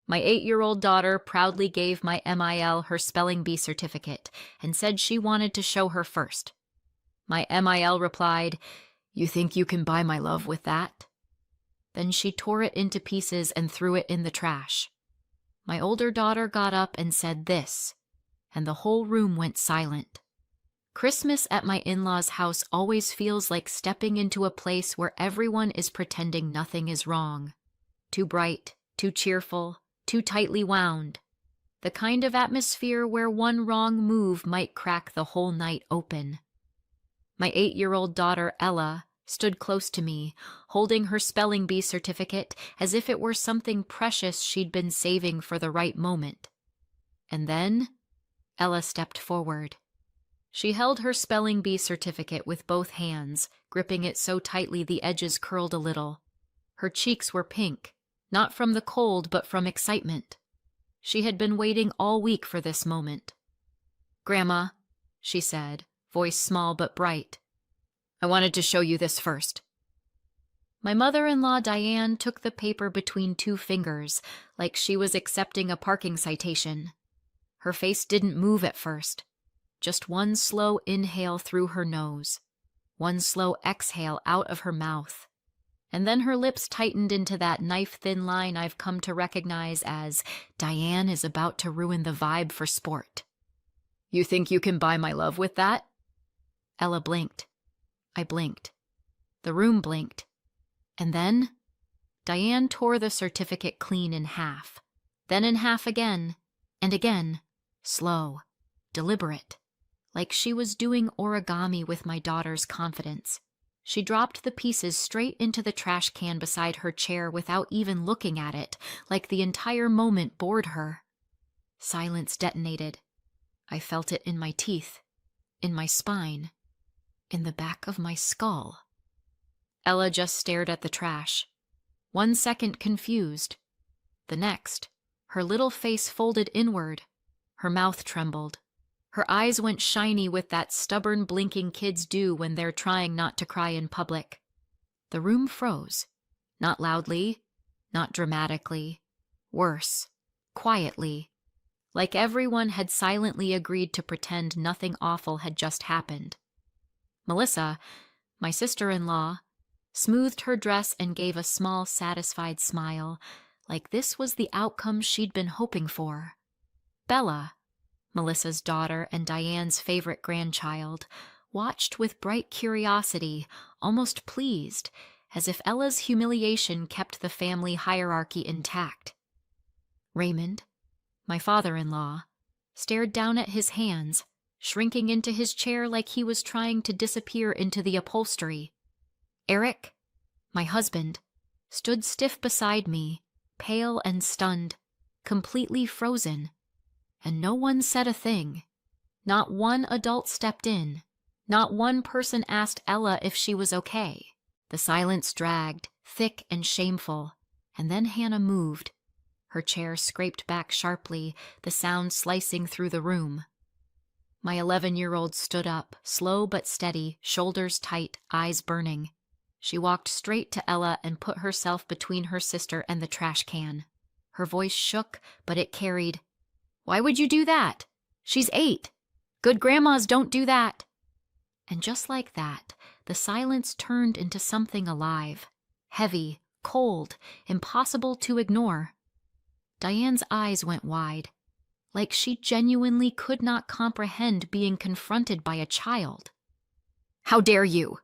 My 8-year-old daughter proudly gave my MIL her spelling bee certificate and said she wanted to show her first. My MIL replied, "You think you can buy my love with that?" Then she tore it into pieces and threw it in the trash. My older daughter got up and said this, and the whole room went silent. Christmas at my in-laws' house always feels like stepping into a place where everyone is pretending nothing is wrong. Too bright, too cheerful, too tightly wound. The kind of atmosphere where one wrong move might crack the whole night open. My 8-year-old daughter, Ella, stood close to me, holding her spelling bee certificate as if it were something precious she'd been saving for the right moment. And then Ella stepped forward. She held her spelling bee certificate with both hands, gripping it so tightly the edges curled a little. Her cheeks were pink, not from the cold but from excitement. She had been waiting all week for this moment. "Grandma," she said, voice small but bright, "I wanted to show you this first." My mother-in-law Diane took the paper between 2 fingers, like she was accepting a parking citation. Her face didn't move at first. Just one slow inhale through her nose, one slow exhale out of her mouth. And then her lips tightened into that knife-thin line I've come to recognize as Diane is about to ruin the vibe for sport. "You think you can buy my love with that?" Ella blinked. I blinked. The room blinked. And then Diane tore the certificate clean in half, then in half again, and again, slow, deliberate, like she was doing origami with my daughter's confidence. She dropped the pieces straight into the trash can beside her chair without even looking at it, like the entire moment bored her. Silence detonated. I felt it in my teeth, in my spine, in the back of my skull. Ella just stared at the trash. 1 second confused. The next, her little face folded inward. Her mouth trembled. Her eyes went shiny with that stubborn blinking kids do when they're trying not to cry in public. The room froze. Not loudly, not dramatically. Worse, quietly. Like everyone had silently agreed to pretend nothing awful had just happened. Melissa, my sister-in-law, smoothed her dress and gave a small, satisfied smile, like this was the outcome she'd been hoping for. Bella, Melissa's daughter and Diane's favorite grandchild, watched with bright curiosity, almost pleased, as if Ella's humiliation kept the family hierarchy intact. Raymond, my father-in-law, stared down at his hands, shrinking into his chair like he was trying to disappear into the upholstery. Eric, my husband, stood stiff beside me, pale and stunned, completely frozen. And no one said a thing. Not one adult stepped in. Not one person asked Ella if she was okay. The silence dragged, thick and shameful, and then Hannah moved. Her chair scraped back sharply, the sound slicing through the room. My 11-year-old stood up, slow but steady, shoulders tight, eyes burning. She walked straight to Ella and put herself between her sister and the trash can. Her voice shook, but it carried, "Why would you do that? She's 8. Good grandmas don't do that." And just like that, the silence turned into something alive, heavy, cold, impossible to ignore. Diane's eyes went wide, like she genuinely could not comprehend being confronted by a child. "How dare you?"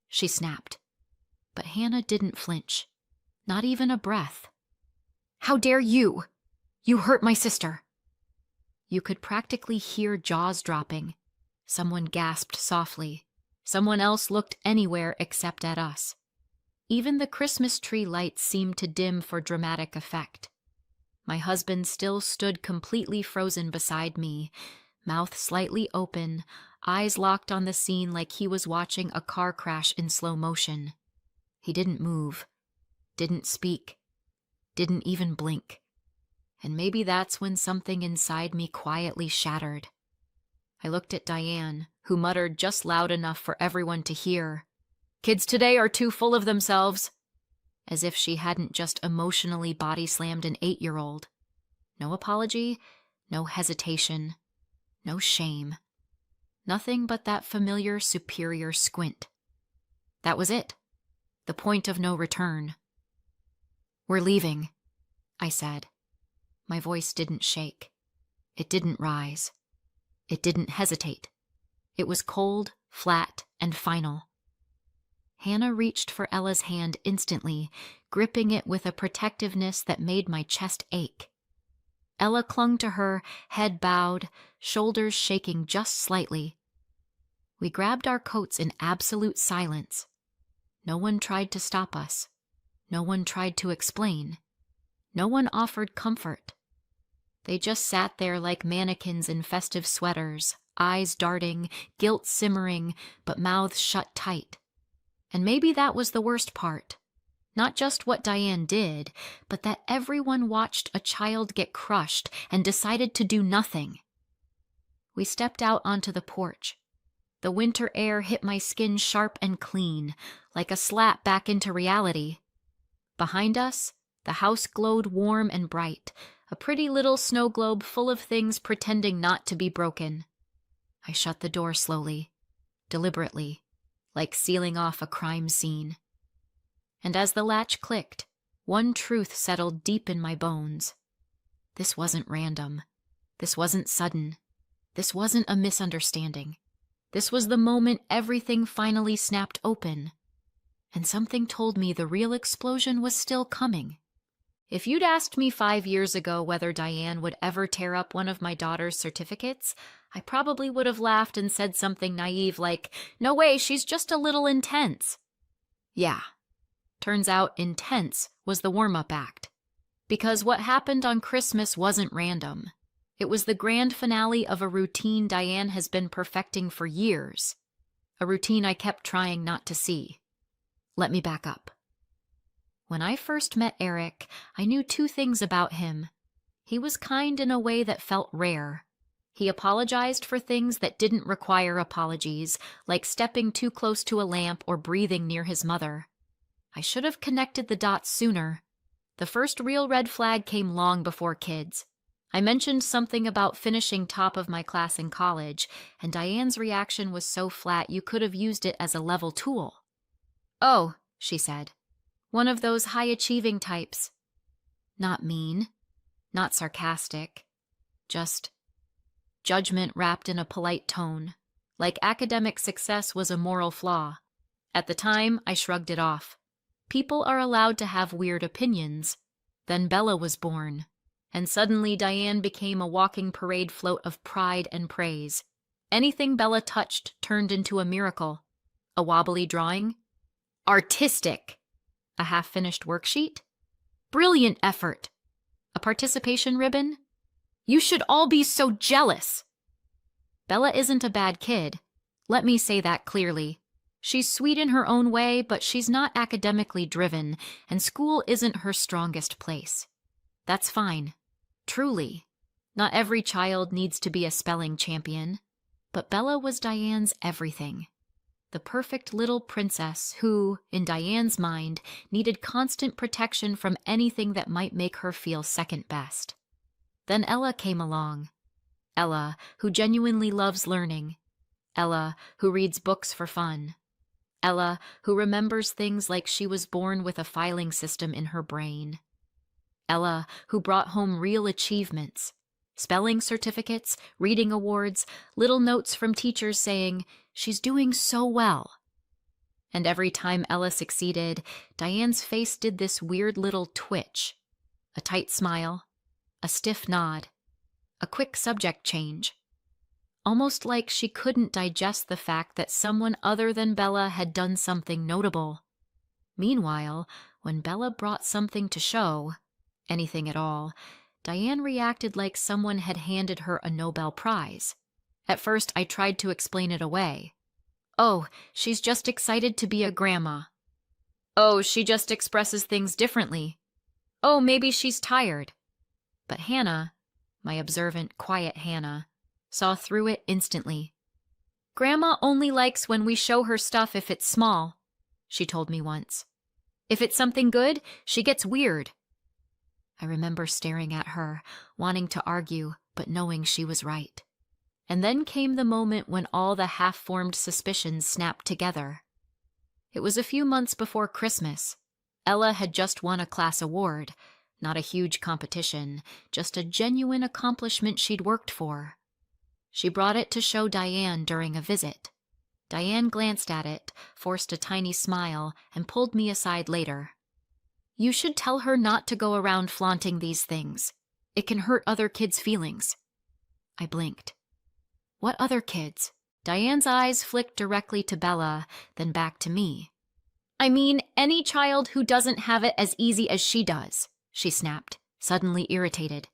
she snapped. But Hannah didn't flinch, not even a breath. "How dare you? You hurt my sister." You could practically hear jaws dropping. Someone gasped softly. Someone else looked anywhere except at us. Even the Christmas tree lights seemed to dim for dramatic effect. My husband still stood completely frozen beside me, mouth slightly open, eyes locked on the scene like he was watching a car crash in slow motion. He didn't move, didn't speak, didn't even blink. And maybe that's when something inside me quietly shattered. I looked at Diane, who muttered just loud enough for everyone to hear, "Kids today are too full of themselves," as if she hadn't just emotionally body-slammed an 8-year-old. No apology, no hesitation, no shame. Nothing but that familiar superior squint. That was it. The point of no return. "We're leaving," I said. My voice didn't shake. It didn't rise. It didn't hesitate. It was cold, flat, and final. Hannah reached for Ella's hand instantly, gripping it with a protectiveness that made my chest ache. Ella clung to her, head bowed, shoulders shaking just slightly. We grabbed our coats in absolute silence. No one tried to stop us. No one tried to explain. No one offered comfort. They just sat there like mannequins in festive sweaters, eyes darting, guilt simmering, but mouths shut tight. And maybe that was the worst part. Not just what Diane did, but that everyone watched a child get crushed and decided to do nothing. We stepped out onto the porch. The winter air hit my skin sharp and clean, like a slap back into reality. Behind us, the house glowed warm and bright, a pretty little snow globe full of things pretending not to be broken. I shut the door slowly, deliberately, like sealing off a crime scene. And as the latch clicked, one truth settled deep in my bones. This wasn't random. This wasn't sudden. This wasn't a misunderstanding. This was the moment everything finally snapped open. And something told me the real explosion was still coming. If you'd asked me 5 years ago whether Diane would ever tear up one of my daughter's certificates, I probably would have laughed and said something naive like, "No way, she's just a little intense." Yeah. Turns out intense was the warm-up act. Because what happened on Christmas wasn't random. It was the grand finale of a routine Diane has been perfecting for years. A routine I kept trying not to see. Let me back up. When I first met Eric, I knew 2 things about him. He was kind in a way that felt rare. He apologized for things that didn't require apologies, like stepping too close to a lamp or breathing near his mother. I should have connected the dots sooner. The first real red flag came long before kids. I mentioned something about finishing top of my class in college, and Diane's reaction was so flat you could have used it as a level tool. "Oh," she said, "one of those high-achieving types." Not mean, not sarcastic, just judgment wrapped in a polite tone, like academic success was a moral flaw. At the time, I shrugged it off. People are allowed to have weird opinions. Then Bella was born, and suddenly Diane became a walking parade float of pride and praise. Anything Bella touched turned into a miracle. A wobbly drawing? Artistic. A half-finished worksheet? Brilliant effort. A participation ribbon? You should all be so jealous. Bella isn't a bad kid. Let me say that clearly. She's sweet in her own way, but she's not academically driven, and school isn't her strongest place. That's fine. Truly. Not every child needs to be a spelling champion. But Bella was Diane's everything. The perfect little princess who, in Diane's mind, needed constant protection from anything that might make her feel second best. Then Ella came along. Ella, who genuinely loves learning. Ella, who reads books for fun. Ella, who remembers things like she was born with a filing system in her brain. Ella, who brought home real achievements. Spelling certificates, reading awards, little notes from teachers saying, "She's doing so well." And every time Ella succeeded, Diane's face did this weird little twitch. A tight smile, a stiff nod, a quick subject change. Almost like she couldn't digest the fact that someone other than Bella had done something notable. Meanwhile, when Bella brought something to show, anything at all, Diane reacted like someone had handed her a Nobel Prize. At first, I tried to explain it away. "Oh, she's just excited to be a grandma." "Oh, she just expresses things differently." "Oh, maybe she's tired." But Hannah, my observant, quiet Hannah, saw through it instantly. "Grandma only likes when we show her stuff if it's small," she told me once. "If it's something good, she gets weird." I remember staring at her, wanting to argue, but knowing she was right. And then came the moment when all the half-formed suspicions snapped together. It was a few months before Christmas. Ella had just won a class award, not a huge competition, just a genuine accomplishment she'd worked for. She brought it to show Diane during a visit. Diane glanced at it, forced a tiny smile, and pulled me aside later. "You should tell her not to go around flaunting these things. It can hurt other kids' feelings." I blinked. "What other kids?" Diane's eyes flicked directly to Bella, then back to me. "I mean, any child who doesn't have it as easy as she does," she snapped, suddenly irritated.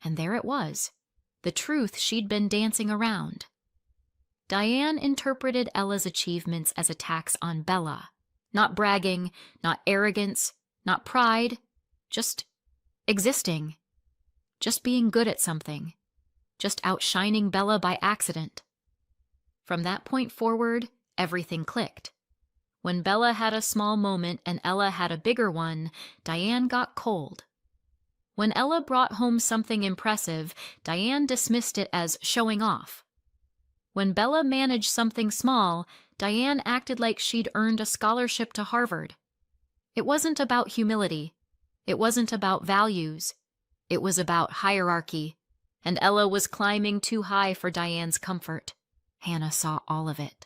And there it was, the truth she'd been dancing around. Diane interpreted Ella's achievements as attacks on Bella. Not bragging, not arrogance, not pride, just existing. Just being good at something. Just outshining Bella by accident. From that point forward, everything clicked. When Bella had a small moment and Ella had a bigger one, Diane got cold. When Ella brought home something impressive, Diane dismissed it as showing off. When Bella managed something small, Diane acted like she'd earned a scholarship to Harvard. It wasn't about humility. It wasn't about values. It was about hierarchy, and Ella was climbing too high for Diane's comfort. Hannah saw all of it.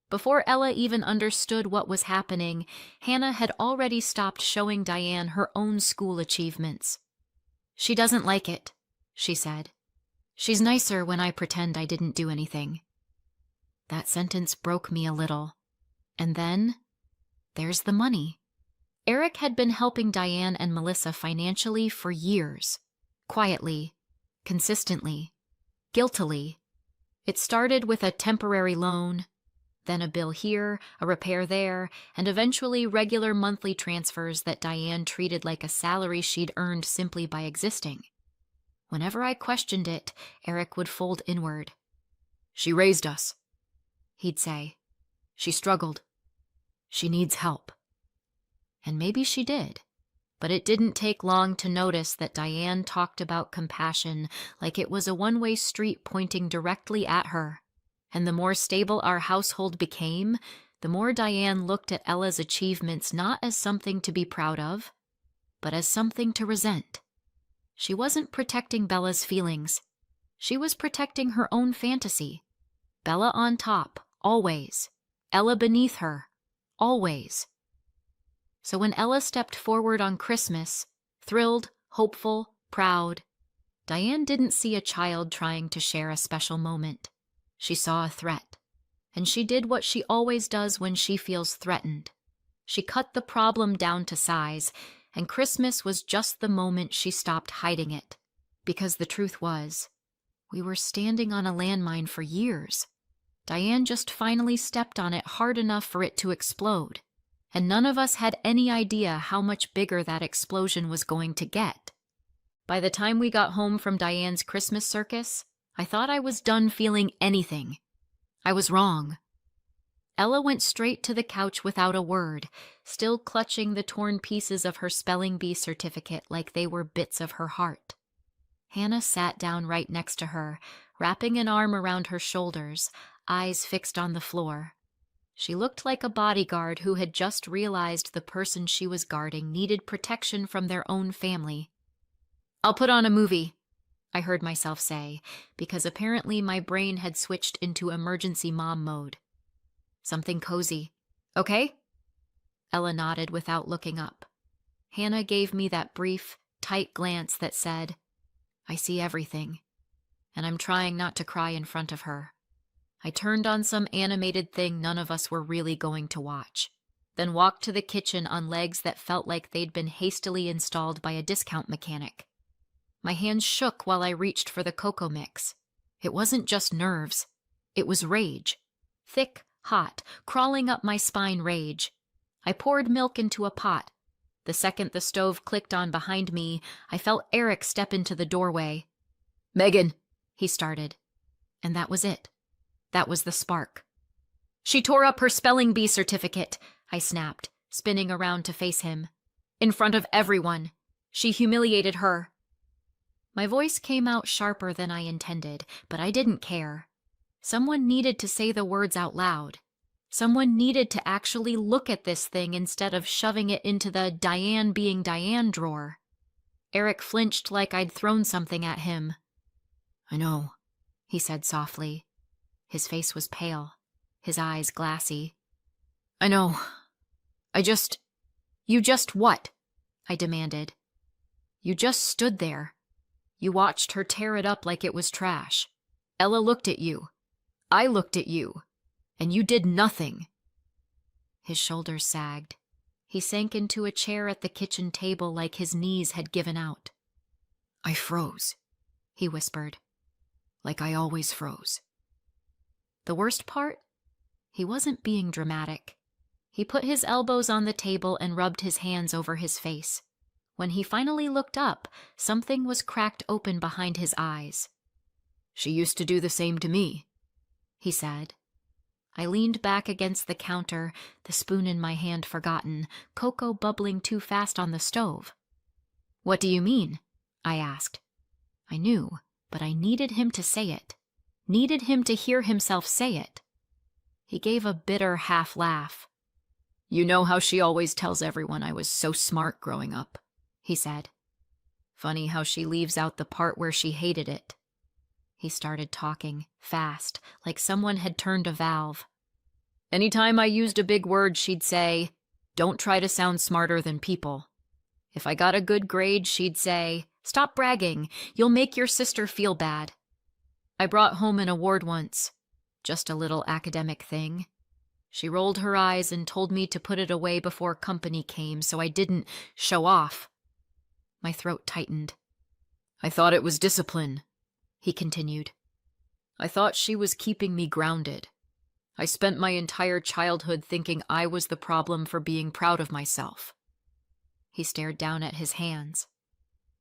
Before Ella even understood what was happening, Hannah had already stopped showing Diane her own school achievements. "She doesn't like it," she said. "She's nicer when I pretend I didn't do anything." That sentence broke me a little. And then, there's the money. Eric had been helping Diane and Melissa financially for years. Quietly, consistently, guiltily. It started with a temporary loan, then a bill here, a repair there, and eventually regular monthly transfers that Diane treated like a salary she'd earned simply by existing. Whenever I questioned it, Eric would fold inward. "She raised us," he'd say. "She struggled. She needs help." And maybe she did. But it didn't take long to notice that Diane talked about compassion like it was a one-way street pointing directly at her. And the more stable our household became, the more Diane looked at Ella's achievements not as something to be proud of, but as something to resent. She wasn't protecting Bella's feelings. She was protecting her own fantasy. Bella on top, always. Ella beneath her, always. So when Ella stepped forward on Christmas, thrilled, hopeful, proud, Diane didn't see a child trying to share a special moment. She saw a threat, and she did what she always does when she feels threatened. She cut the problem down to size, and Christmas was just the moment she stopped hiding it. Because the truth was, we were standing on a landmine for years. Diane just finally stepped on it hard enough for it to explode. And none of us had any idea how much bigger that explosion was going to get. By the time we got home from Diane's Christmas circus, I thought I was done feeling anything. I was wrong. Ella went straight to the couch without a word, still clutching the torn pieces of her spelling bee certificate like they were bits of her heart. Hannah sat down right next to her, wrapping an arm around her shoulders, eyes fixed on the floor. She looked like a bodyguard who had just realized the person she was guarding needed protection from their own family. "I'll put on a movie," I heard myself say, because apparently my brain had switched into emergency mom mode. "Something cozy. Okay?" Ella nodded without looking up. Hannah gave me that brief, tight glance that said, "I see everything," and I'm trying not to cry in front of her. I turned on some animated thing none of us were really going to watch, then walked to the kitchen on legs that felt like they'd been hastily installed by a discount mechanic. My hands shook while I reached for the cocoa mix. It wasn't just nerves. It was rage. Thick, hot, crawling up my spine rage. I poured milk into a pot. The second the stove clicked on behind me, I felt Eric step into the doorway. "Megan," he started. And that was it. That was the spark. "She tore up her spelling bee certificate," I snapped, spinning around to face him. "In front of everyone. She humiliated her. My voice came out sharper than I intended, but I didn't care. Someone needed to say the words out loud. Someone needed to actually look at this thing instead of shoving it into the Diane being Diane drawer. Eric flinched like I'd thrown something at him. "I know," he said softly. His face was pale, his eyes glassy. "I know. You just what?" I demanded. "You just stood there. You watched her tear it up like it was trash. Ella looked at you. I looked at you. And you did nothing." His shoulders sagged. He sank into a chair at the kitchen table like his knees had given out. "I froze," he whispered. "Like I always froze." The worst part? He wasn't being dramatic. He put his elbows on the table and rubbed his hands over his face. When he finally looked up, something was cracked open behind his eyes. "She used to do the same to me," he said. I leaned back against the counter, the spoon in my hand forgotten, cocoa bubbling too fast on the stove. "What do you mean?" I asked. I knew, but I needed him to say it. Needed him to hear himself say it. He gave a bitter half laugh. "You know how she always tells everyone I was so smart growing up," he said. "Funny how she leaves out the part where she hated it." He started talking, fast, like someone had turned a valve. "Anytime I used a big word, she'd say, 'Don't try to sound smarter than people.' If I got a good grade, she'd say, 'Stop bragging, you'll make your sister feel bad.' I brought home an award once, just a little academic thing. She rolled her eyes and told me to put it away before company came so I didn't show off." My throat tightened. "I thought it was discipline," he continued. "I thought she was keeping me grounded. I spent my entire childhood thinking I was the problem for being proud of myself." He stared down at his hands.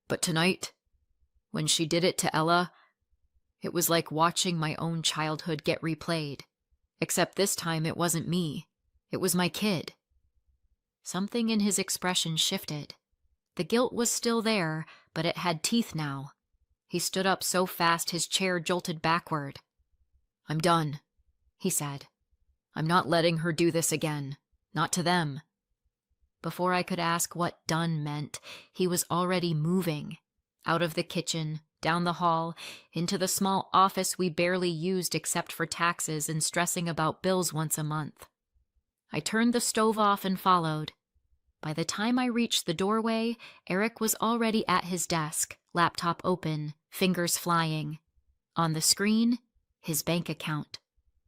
"But tonight, when she did it to Ella, it was like watching my own childhood get replayed. Except this time it wasn't me. It was my kid." Something in his expression shifted. The guilt was still there, but it had teeth now. He stood up so fast his chair jolted backward. "I'm done," he said. "I'm not letting her do this again. Not to them." Before I could ask what done meant, he was already moving. Out of the kitchen, down the hall, into the small office we barely used except for taxes and stressing about bills once a month. I turned the stove off and followed. By the time I reached the doorway, Eric was already at his desk, laptop open, fingers flying. On the screen, his bank account.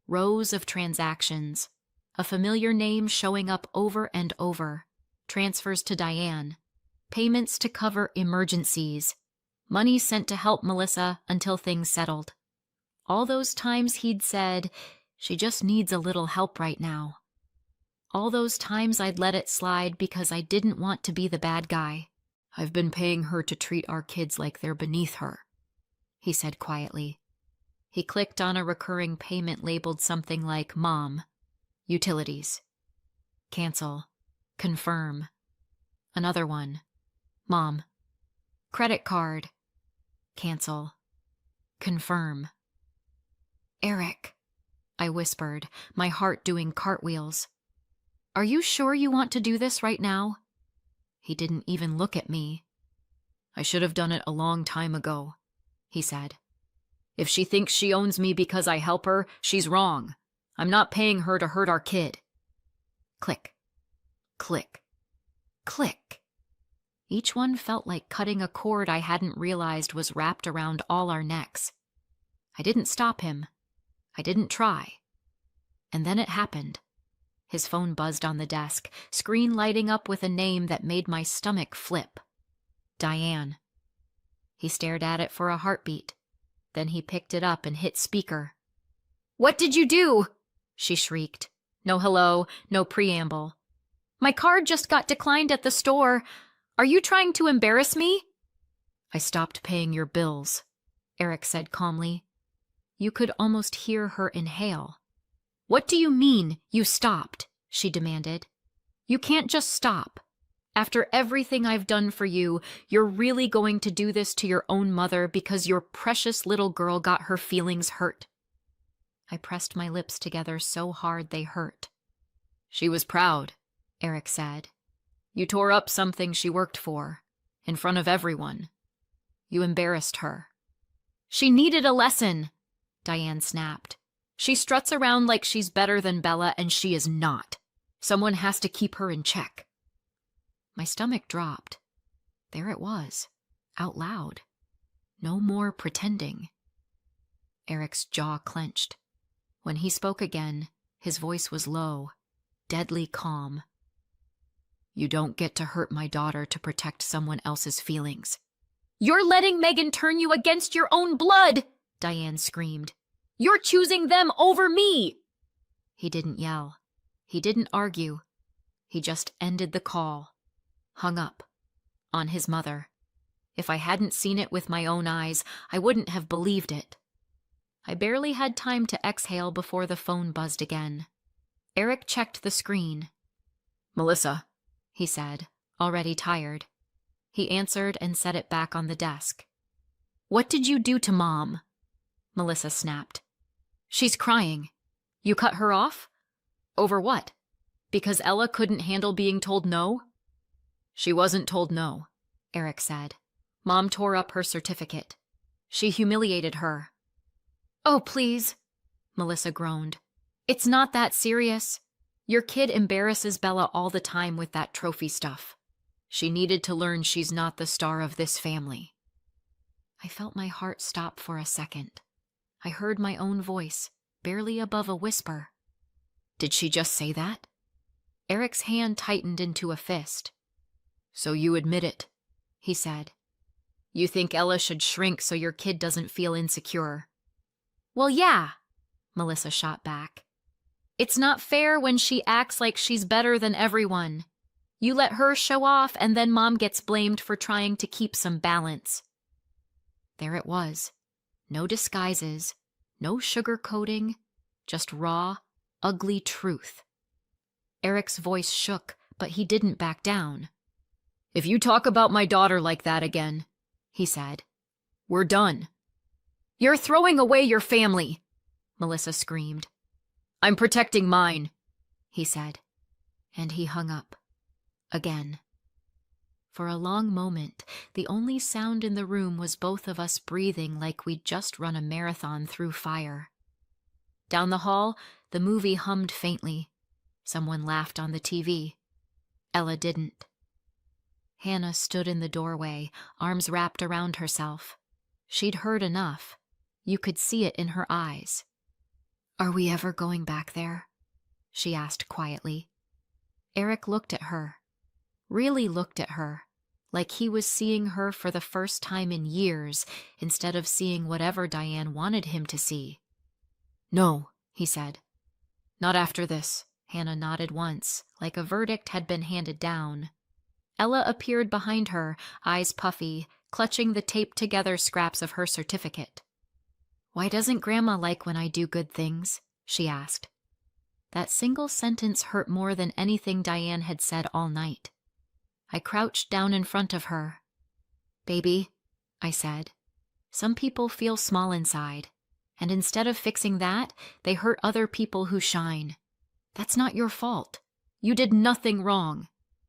Rows of transactions. A familiar name showing up over and over. Transfers to Diane. Payments to cover emergencies. Money sent to help Melissa until things settled. All those times he'd said, "She just needs a little help right now." All those times I'd let it slide because I didn't want to be the bad guy. "I've been paying her to treat our kids like they're beneath her," he said quietly. He clicked on a recurring payment labeled something like Mom. Utilities. Cancel. Confirm. Another one. Mom. Credit card. Cancel. Confirm. "Eric," I whispered, my heart doing cartwheels. "Are you sure you want to do this right now?" He didn't even look at me. "I should have done it a long time ago," he said. "If she thinks she owns me because I help her, she's wrong. I'm not paying her to hurt our kid." Click. Click. Click. Each one felt like cutting a cord I hadn't realized was wrapped around all our necks. I didn't stop him. I didn't try. And then it happened. His phone buzzed on the desk, screen lighting up with a name that made my stomach flip. Diane. He stared at it for a heartbeat. Then he picked it up and hit speaker. "What did you do?" she shrieked. No hello, no preamble. "My card just got declined at the store. Are you trying to embarrass me?" "I stopped paying your bills," Eric said calmly. You could almost hear her inhale. "What do you mean, you stopped?" she demanded. "You can't just stop. After everything I've done for you, you're really going to do this to your own mother because your precious little girl got her feelings hurt." I pressed my lips together so hard they hurt. "She was proud," Eric said. "You tore up something she worked for, in front of everyone. You embarrassed her." "She needed a lesson," Diane snapped. "She struts around like she's better than Bella, and she is not. Someone has to keep her in check." My stomach dropped. There it was, out loud. No more pretending. Eric's jaw clenched. When he spoke again, his voice was low, deadly calm. "You don't get to hurt my daughter to protect someone else's feelings." "You're letting Megan turn you against your own blood!" Diane screamed. "You're choosing them over me!" He didn't yell. He didn't argue. He just ended the call. Hung up. On his mother. If I hadn't seen it with my own eyes, I wouldn't have believed it. I barely had time to exhale before the phone buzzed again. Eric checked the screen. "Melissa," he said, already tired. He answered and set it back on the desk. "What did you do to Mom?" Melissa snapped. "She's crying. You cut her off? Over what? Because Ella couldn't handle being told no?" "She wasn't told no," Eric said. "Mom tore up her certificate. She humiliated her." "Oh, please," Melissa groaned. "It's not that serious. Your kid embarrasses Bella all the time with that trophy stuff. She needed to learn she's not the star of this family." I felt my heart stop for a second. I heard my own voice, barely above a whisper. "Did she just say that?" Eric's hand tightened into a fist. "So you admit it," he said. "You think Ella should shrink so your kid doesn't feel insecure." "Well, yeah," Melissa shot back. "It's not fair when she acts like she's better than everyone. You let her show off and then Mom gets blamed for trying to keep some balance." There it was. No disguises, no sugarcoating, just raw, ugly truth. Eric's voice shook, but he didn't back down. "If you talk about my daughter like that again," he said, "we're done." "You're throwing away your family," Melissa screamed. "I'm protecting mine," he said, and he hung up. Again. For a long moment, the only sound in the room was both of us breathing like we'd just run a marathon through fire. Down the hall, the movie hummed faintly. Someone laughed on the TV. Ella didn't. Hannah stood in the doorway, arms wrapped around herself. She'd heard enough. You could see it in her eyes. "Are we ever going back there?" she asked quietly. Eric looked at her. Really looked at her, like he was seeing her for the first time in years instead of seeing whatever Diane wanted him to see. "No," he said. "Not after this." Hannah nodded once, like a verdict had been handed down. Ella appeared behind her, eyes puffy, clutching the taped-together scraps of her certificate. "Why doesn't Grandma like when I do good things?" she asked. That single sentence hurt more than anything Diane had said all night. I crouched down in front of her. "Baby," I said, "some people feel small inside, and instead of fixing that, they hurt other people who shine. That's not your fault. You did nothing wrong.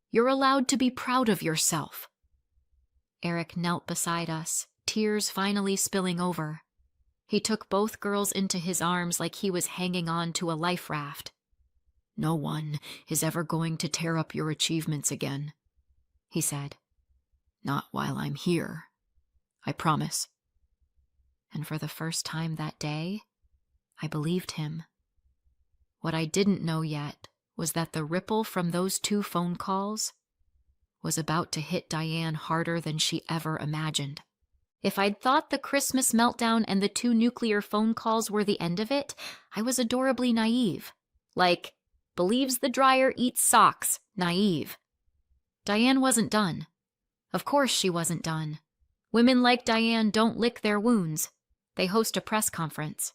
You're allowed to be proud of yourself." Eric knelt beside us, tears finally spilling over. He took both girls into his arms like he was hanging on to a life raft. "No one is ever going to tear up your achievements again," he said. "Not while I'm here. I promise." And for the first time that day, I believed him. What I didn't know yet was that the ripple from those 2 phone calls was about to hit Diane harder than she ever imagined. If I'd thought the Christmas meltdown and the 2 nuclear phone calls were the end of it, I was adorably naive. Like, believes the dryer eats socks, naive. Diane wasn't done. Of course she wasn't done. Women like Diane don't lick their wounds. They host a press conference.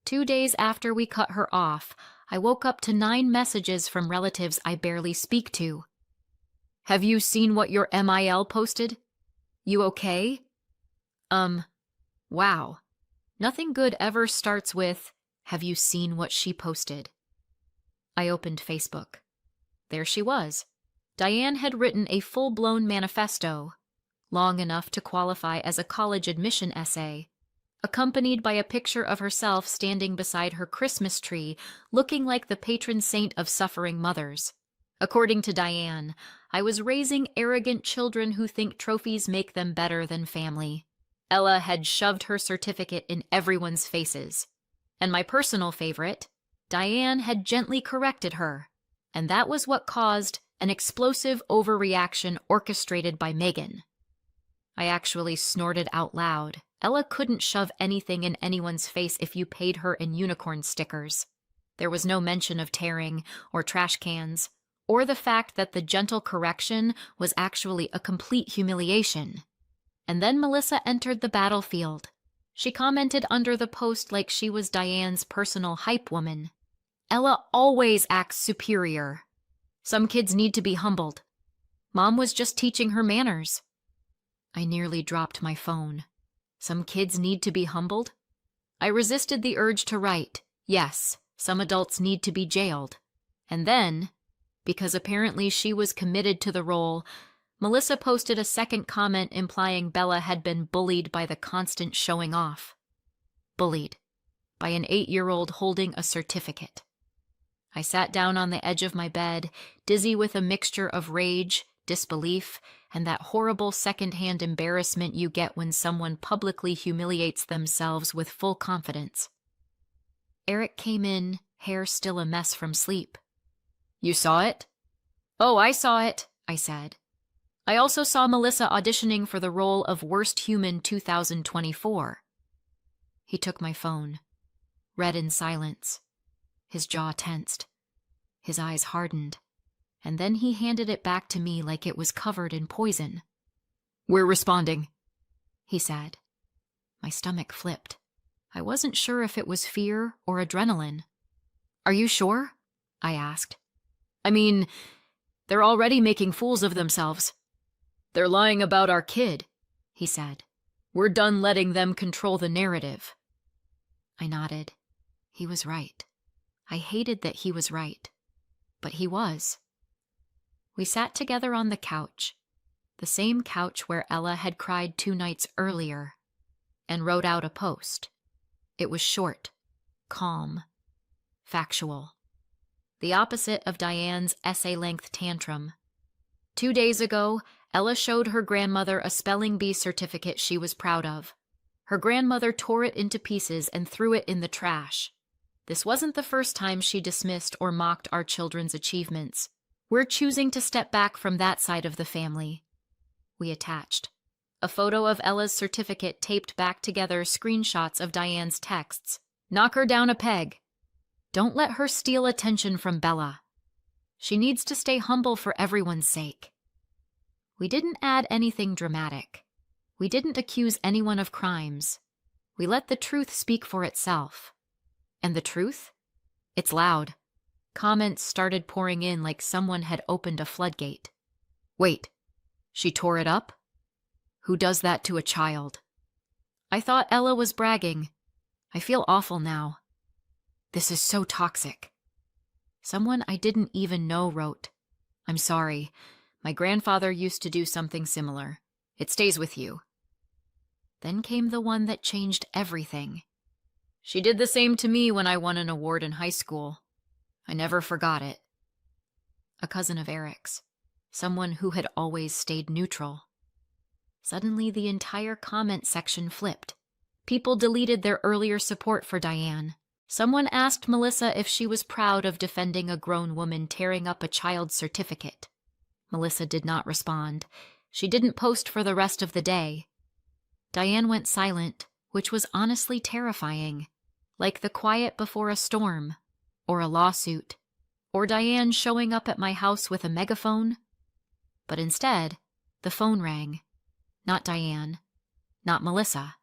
2 days after we cut her off, I woke up to 9 messages from relatives I barely speak to. Have you seen what your MIL posted? You okay? Wow. Nothing good ever starts with, have you seen what she posted? I opened Facebook. There she was. Diane had written a full-blown manifesto, long enough to qualify as a college admission essay, accompanied by a picture of herself standing beside her Christmas tree, looking like the patron saint of suffering mothers. According to Diane, I was raising arrogant children who think trophies make them better than family. Ella had shoved her certificate in everyone's faces. And my personal favorite, Diane had gently corrected her, and that was what caused an explosive overreaction orchestrated by Megan. I actually snorted out loud. Ella couldn't shove anything in anyone's face if you paid her in unicorn stickers. There was no mention of tearing or trash cans, or the fact that the gentle correction was actually a complete humiliation. And then Melissa entered the battlefield. She commented under the post like she was Diane's personal hype woman. Ella always acts superior. Some kids need to be humbled. Mom was just teaching her manners. I nearly dropped my phone. Some kids need to be humbled? I resisted the urge to write, yes, some adults need to be jailed. And then, because apparently she was committed to the role, Melissa posted a second comment implying Bella had been bullied by the constant showing off. Bullied by an 8-year-old holding a certificate. I sat down on the edge of my bed, dizzy with a mixture of rage, disbelief, and that horrible second-hand embarrassment you get when someone publicly humiliates themselves with full confidence. Eric came in, hair still a mess from sleep. You saw it? Oh, I saw it, I said. I also saw Melissa auditioning for the role of Worst Human 2024. He took my phone, read in silence. His jaw tensed. His eyes hardened. And then he handed it back to me like it was covered in poison. We're responding, he said. My stomach flipped. I wasn't sure if it was fear or adrenaline. Are you sure? I asked. I mean, they're already making fools of themselves. They're lying about our kid, he said. We're done letting them control the narrative. I nodded. He was right. I hated that he was right. But he was. We sat together on the couch, the same couch where Ella had cried 2 nights earlier, and wrote out a post. It was short, calm, factual. The opposite of Diane's essay-length tantrum. 2 days ago, Ella showed her grandmother a spelling bee certificate she was proud of. Her grandmother tore it into pieces and threw it in the trash. This wasn't the first time she dismissed or mocked our children's achievements. We're choosing to step back from that side of the family. We attached a photo of Ella's certificate taped back together screenshots of Diane's texts. Knock her down a peg. Don't let her steal attention from Bella. She needs to stay humble for everyone's sake. We didn't add anything dramatic. We didn't accuse anyone of crimes. We let the truth speak for itself. And the truth? It's loud. Comments started pouring in like someone had opened a floodgate. Wait, she tore it up? Who does that to a child? I thought Ella was bragging. I feel awful now. This is so toxic. Someone I didn't even know wrote, I'm sorry. My grandfather used to do something similar. It stays with you. Then came the one that changed everything. She did the same to me when I won an award in high school. I never forgot it. A cousin of Eric's. Someone who had always stayed neutral. Suddenly, the entire comment section flipped. People deleted their earlier support for Diane. Someone asked Melissa if she was proud of defending a grown woman tearing up a child's certificate. Melissa did not respond. She didn't post for the rest of the day. Diane went silent, which was honestly terrifying. Like the quiet before a storm, or a lawsuit, or Diane showing up at my house with a megaphone. But instead, the phone rang. Not Diane, not Melissa.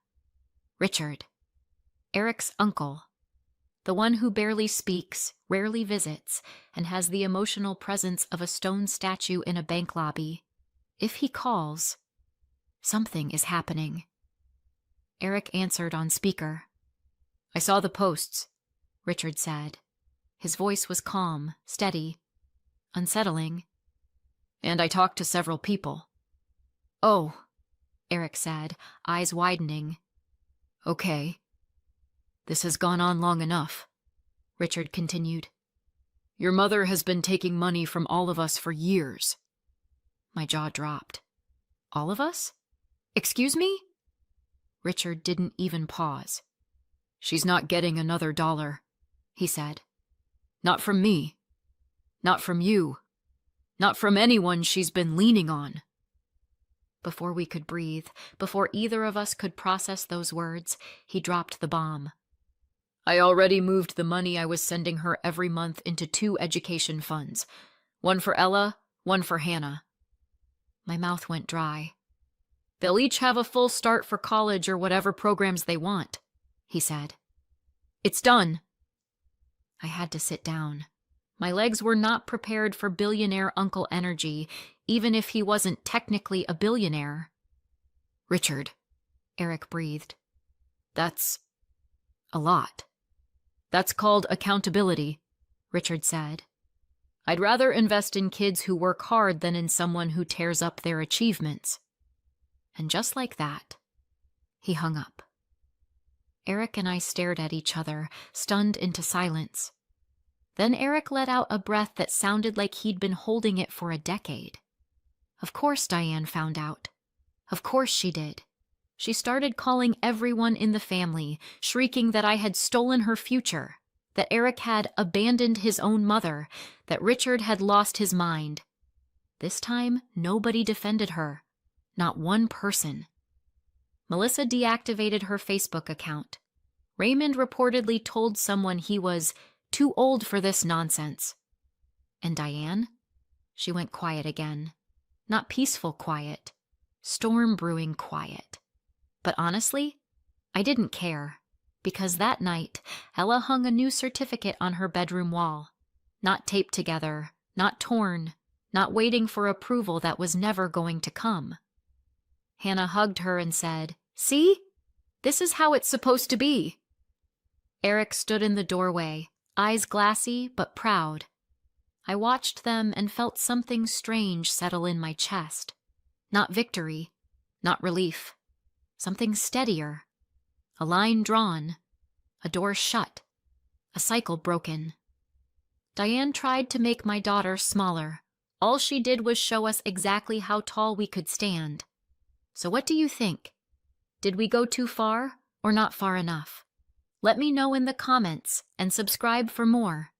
Richard, Eric's uncle. The one who barely speaks, rarely visits, and has the emotional presence of a stone statue in a bank lobby. If he calls, something is happening. Eric answered on speaker. "I saw the posts," Richard said. His voice was calm, steady, unsettling. "And I talked to several people." "Oh," Eric said, eyes widening. "Okay. This has gone on long enough," Richard continued. "Your mother has been taking money from all of us for years." My jaw dropped. "All of us? Excuse me?" Richard didn't even pause. "She's not getting another dollar," he said. "Not from me. Not from you. Not from anyone she's been leaning on." Before we could breathe, before either of us could process those words, he dropped the bomb. "I already moved the money I was sending her every month into 2 education funds. One for Ella, one for Hannah." My mouth went dry. "They'll each have a full start for college or whatever programs they want," he said. "It's done." I had to sit down. My legs were not prepared for billionaire uncle energy, even if he wasn't technically a billionaire. "Richard," Eric breathed. "That's a lot." "That's called accountability," Richard said. "I'd rather invest in kids who work hard than in someone who tears up their achievements." And just like that, he hung up. Eric and I stared at each other, stunned into silence. Then Eric let out a breath that sounded like he'd been holding it for a decade. Of course Diane found out. Of course she did. She started calling everyone in the family, shrieking that I had stolen her future, that Eric had abandoned his own mother, that Richard had lost his mind. This time, nobody defended her. Not one person. Melissa deactivated her Facebook account. Raymond reportedly told someone he was too old for this nonsense. And Diane? She went quiet again. Not peaceful quiet. Storm brewing quiet. But honestly, I didn't care, because that night, Ella hung a new certificate on her bedroom wall. Not taped together, not torn, not waiting for approval that was never going to come. Hannah hugged her and said, "See? This is how it's supposed to be." Eric stood in the doorway, eyes glassy but proud. I watched them and felt something strange settle in my chest. Not victory, not relief. Something steadier. A line drawn. A door shut. A cycle broken. Diane tried to make my daughter smaller. All she did was show us exactly how tall we could stand. So what do you think? Did we go too far or not far enough? Let me know in the comments and subscribe for more.